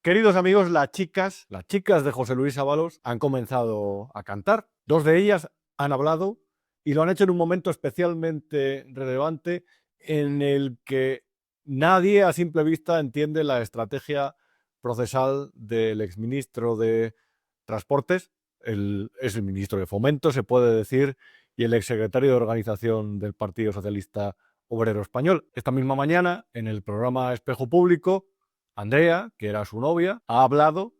Queridos amigos, las chicas de José Luis Ábalos han comenzado a cantar. Dos de ellas han hablado y lo han hecho en un momento especialmente relevante en el que nadie a simple vista entiende la estrategia procesal del exministro de Transportes, es el ministro de Fomento, se puede decir, y el exsecretario de Organización del Partido Socialista Obrero Español. Esta misma mañana, en el programa Espejo Público, Andrea, que era su novia, ha hablado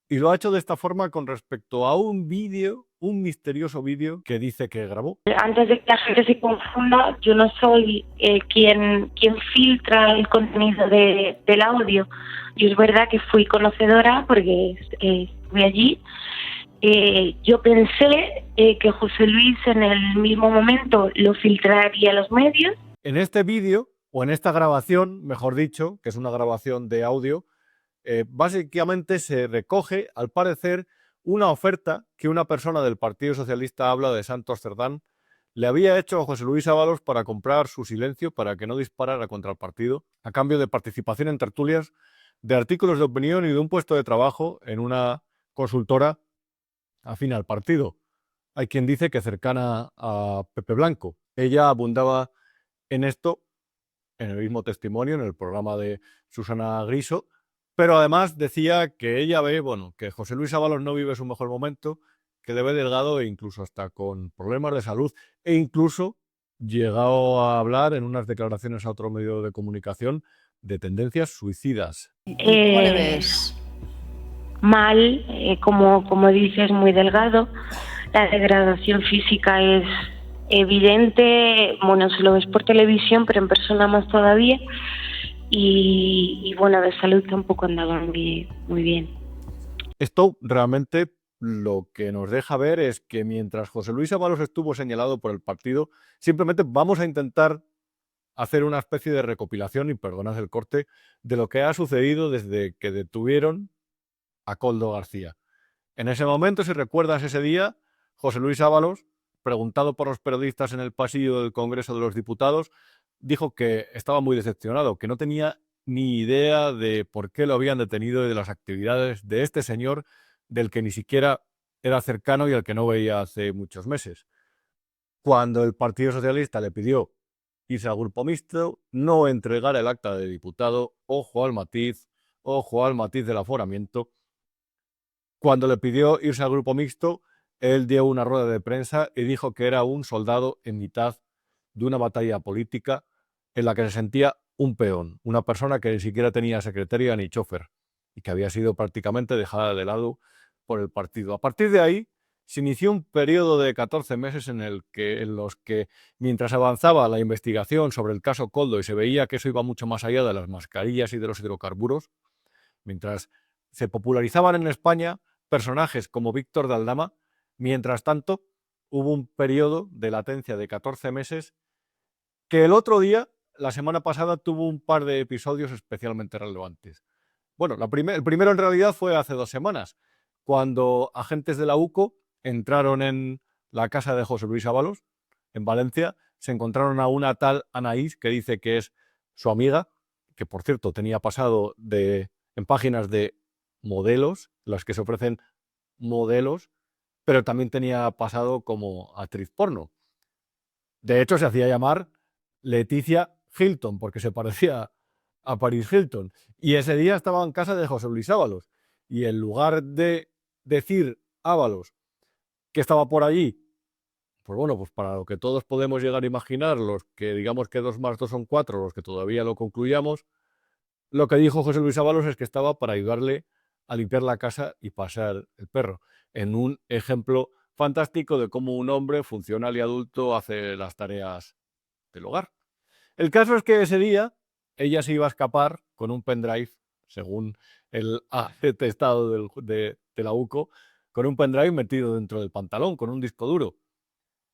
y lo ha hecho de esta forma con respecto a un vídeo, un misterioso vídeo que dice que grabó. Antes de que la gente se confunda, yo no soy quien filtra el contenido del audio. Yo es verdad que fui conocedora porque estuve allí. Yo pensé que José Luis en el mismo momento lo filtraría a los medios. En este vídeo, o en esta grabación, mejor dicho, que es una grabación de audio, básicamente se recoge, al parecer, una oferta que una persona del Partido Socialista habla de Santos Cerdán le había hecho a José Luis Ábalos para comprar su silencio, para que no disparara contra el partido, a cambio de participación en tertulias, de artículos de opinión y de un puesto de trabajo en una consultora afín al partido. Hay quien dice que cercana a Pepe Blanco. Ella abundaba en esto en el mismo testimonio, en el programa de Susana Griso, pero además decía que ella ve, que José Luis Ábalos no vive su mejor momento, que le ve delgado e incluso hasta con problemas de salud, e incluso llegado a hablar en unas declaraciones a otro medio de comunicación de tendencias suicidas. ¿Cómo le ves? Mal, como dices, muy delgado. La degradación física es evidente, se lo ves por televisión, pero en persona más todavía. Y de salud tampoco andaba muy bien. Esto realmente lo que nos deja ver es que mientras José Luis Ábalos estuvo señalado por el partido, simplemente vamos a intentar hacer una especie de recopilación, y perdonad el corte, de lo que ha sucedido desde que detuvieron a Koldo García. En ese momento, si recuerdas ese día, José Luis Ábalos, preguntado por los periodistas en el pasillo del Congreso de los Diputados, dijo que estaba muy decepcionado, que no tenía ni idea de por qué lo habían detenido y de las actividades de este señor del que ni siquiera era cercano y al que no veía hace muchos meses. Cuando el Partido Socialista le pidió irse al grupo mixto, no entregar el acta de diputado, ojo al matiz del aforamiento. Cuando le pidió irse al grupo mixto, él dio una rueda de prensa y dijo que era un soldado en mitad de una batalla política en la que se sentía un peón, una persona que ni siquiera tenía secretaria ni chofer y que había sido prácticamente dejada de lado por el partido. A partir de ahí se inició un periodo de 14 meses en los que, mientras avanzaba la investigación sobre el caso Koldo y se veía que eso iba mucho más allá de las mascarillas y de los hidrocarburos, mientras se popularizaban en España personajes como Víctor de Aldama, mientras tanto hubo un periodo de latencia de 14 meses que el otro día, la semana pasada, tuvo un par de episodios especialmente relevantes. El primero en realidad fue hace 2 semanas, cuando agentes de la UCO entraron en la casa de José Luis Ábalos, en Valencia, se encontraron a una tal Anaís, que dice que es su amiga, que por cierto tenía pasado en páginas de modelos, las que se ofrecen modelos, pero también tenía pasado como actriz porno. De hecho, se hacía llamar Leticia Hilton, porque se parecía a Paris Hilton. Y ese día estaba en casa de José Luis Ábalos. Y en lugar de decir Ábalos que estaba por allí, pues para lo que todos podemos llegar a imaginar, los que digamos que 2 más 2 son 4, los que todavía lo concluyamos, lo que dijo José Luis Ábalos es que estaba para ayudarle a limpiar la casa y pasear el perro, en un ejemplo fantástico de cómo un hombre funcional y adulto hace las tareas del hogar. El caso es que ese día ella se iba a escapar con un pendrive, según el atestado de la UCO, con un pendrive metido dentro del pantalón, con un disco duro.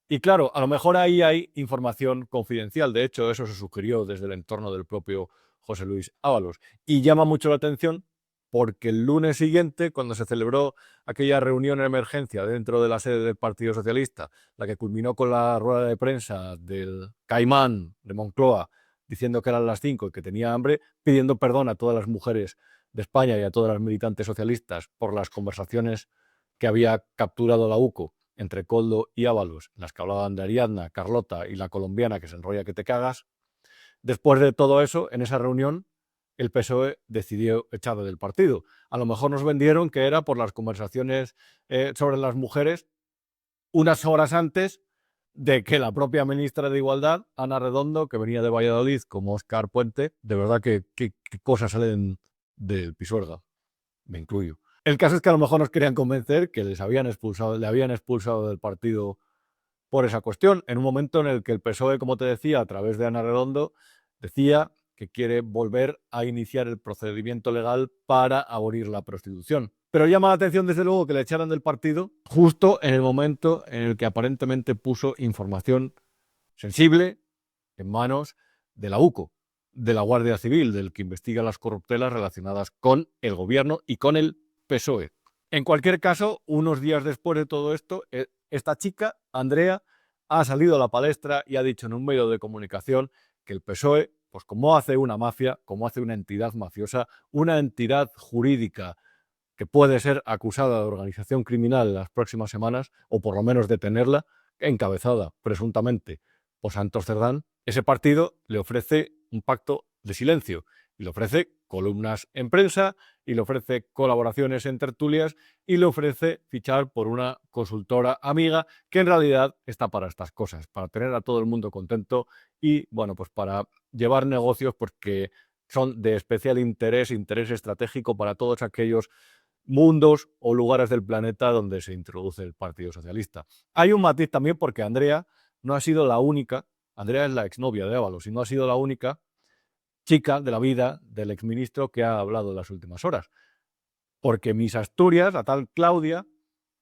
Y claro, a lo mejor ahí hay información confidencial. De hecho, eso se sugirió desde el entorno del propio José Luis Ábalos. Y llama mucho la atención porque el lunes siguiente, cuando se celebró aquella reunión en emergencia dentro de la sede del Partido Socialista, la que culminó con la rueda de prensa del Caimán de Moncloa, diciendo que eran las 5 y que tenía hambre, pidiendo perdón a todas las mujeres de España y a todas las militantes socialistas por las conversaciones que había capturado la UCO entre Koldo y Ábalos, en las que hablaban de Ariadna, Carlota y la colombiana que se enrolla que te cagas. Después de todo eso, en esa reunión, el PSOE decidió echarle del partido. A lo mejor nos vendieron que era por las conversaciones sobre las mujeres unas horas antes de que la propia ministra de Igualdad, Ana Redondo, que venía de Valladolid como Óscar Puente, de verdad que cosas salen del Pisuerga, me incluyo. El caso es que a lo mejor nos querían convencer que le habían expulsado del partido por esa cuestión, en un momento en el que el PSOE, como te decía, a través de Ana Redondo, decía que quiere volver a iniciar el procedimiento legal para abolir la prostitución. Pero llama la atención, desde luego, que le echaran del partido justo en el momento en el que aparentemente puso información sensible en manos de la UCO, de la Guardia Civil, del que investiga las corruptelas relacionadas con el gobierno y con el PSOE. En cualquier caso, unos días después de todo esto, esta chica, Andrea, ha salido a la palestra y ha dicho en un medio de comunicación que el PSOE, pues como hace una mafia, como hace una entidad mafiosa, una entidad jurídica que puede ser acusada de organización criminal en las próximas semanas, o por lo menos detenerla, encabezada presuntamente por Santos Cerdán, ese partido le ofrece un pacto de silencio y le ofrece columnas en prensa y le ofrece colaboraciones en tertulias y le ofrece fichar por una consultora amiga que en realidad está para estas cosas, para tener a todo el mundo contento y, bueno, pues para llevar negocios porque son de especial interés estratégico para todos aquellos mundos o lugares del planeta donde se introduce el Partido Socialista. Hay un matiz también porque Andrea no ha sido la única, Andrea es la exnovia de Ábalos y no ha sido la única chica de la vida del exministro que ha hablado en las últimas horas. Porque Miss Asturias, la tal Claudia,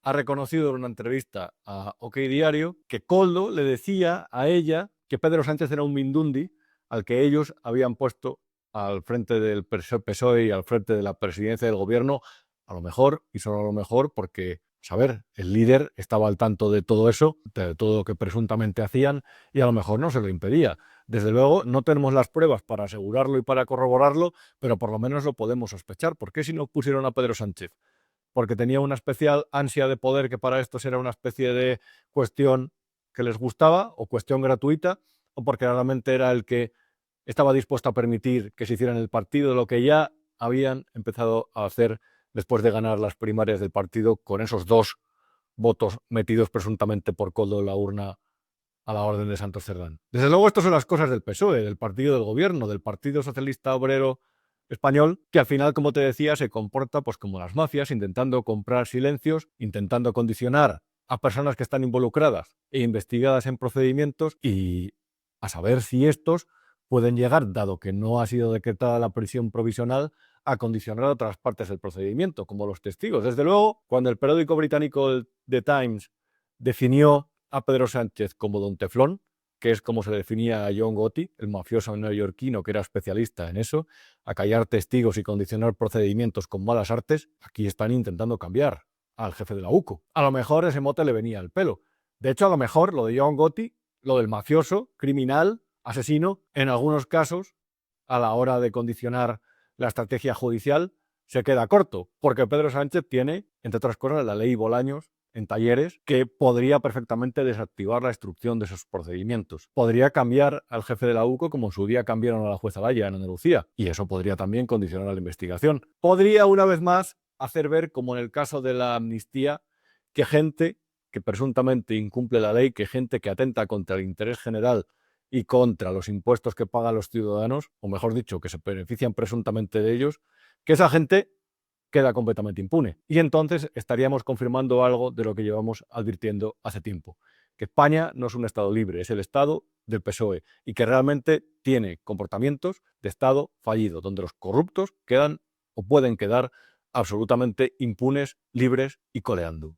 ha reconocido en una entrevista a OK Diario que Koldo le decía a ella que Pedro Sánchez era un mindundi al que ellos habían puesto al frente del PSOE y al frente de la presidencia del gobierno, a lo mejor, y solo a lo mejor, porque, saber, el líder estaba al tanto de todo eso, de todo lo que presuntamente hacían, y a lo mejor no se lo impedía. Desde luego, no tenemos las pruebas para asegurarlo y para corroborarlo, pero por lo menos lo podemos sospechar. ¿Por qué si no pusieron a Pedro Sánchez? Porque tenía una especial ansia de poder, que para estos era una especie de cuestión que les gustaba o cuestión gratuita, o porque realmente era el que estaba dispuesto a permitir que se hiciera en el partido lo que ya habían empezado a hacer después de ganar las primarias del partido con esos 2 votos metidos presuntamente por Koldo en la urna a la orden de Santos Cerdán. Desde luego, estas son las cosas del PSOE, del partido del gobierno, del Partido Socialista Obrero Español, que al final, como te decía, se comporta pues como las mafias, intentando comprar silencios, intentando condicionar a personas que están involucradas e investigadas en procedimientos y a saber si estos pueden llegar, dado que no ha sido decretada la prisión provisional, a condicionar otras partes del procedimiento, como los testigos. Desde luego, cuando el periódico británico The Times definió a Pedro Sánchez como Don Teflón, que es como se definía a John Gotti, el mafioso neoyorquino que era especialista en eso, a callar testigos y condicionar procedimientos con malas artes, aquí están intentando cambiar al jefe de la UCO. A lo mejor ese mote le venía al pelo. De hecho, a lo mejor lo de John Gotti, lo del mafioso, criminal, asesino, en algunos casos, a la hora de condicionar la estrategia judicial, se queda corto, porque Pedro Sánchez tiene, entre otras cosas, la ley Bolaños en talleres, que podría perfectamente desactivar la instrucción de esos procedimientos. Podría cambiar al jefe de la UCO como en su día cambiaron a la jueza Laya en Andalucía, y eso podría también condicionar la investigación. Podría, una vez más, hacer ver, como en el caso de la amnistía, que gente que presuntamente incumple la ley, que gente que atenta contra el interés general y contra los impuestos que pagan los ciudadanos, o mejor dicho, que se benefician presuntamente de ellos, que esa gente queda completamente impune. Y entonces estaríamos confirmando algo de lo que llevamos advirtiendo hace tiempo, que España no es un Estado libre, es el Estado del PSOE, y que realmente tiene comportamientos de Estado fallido, donde los corruptos quedan o pueden quedar absolutamente impunes, libres y coleando.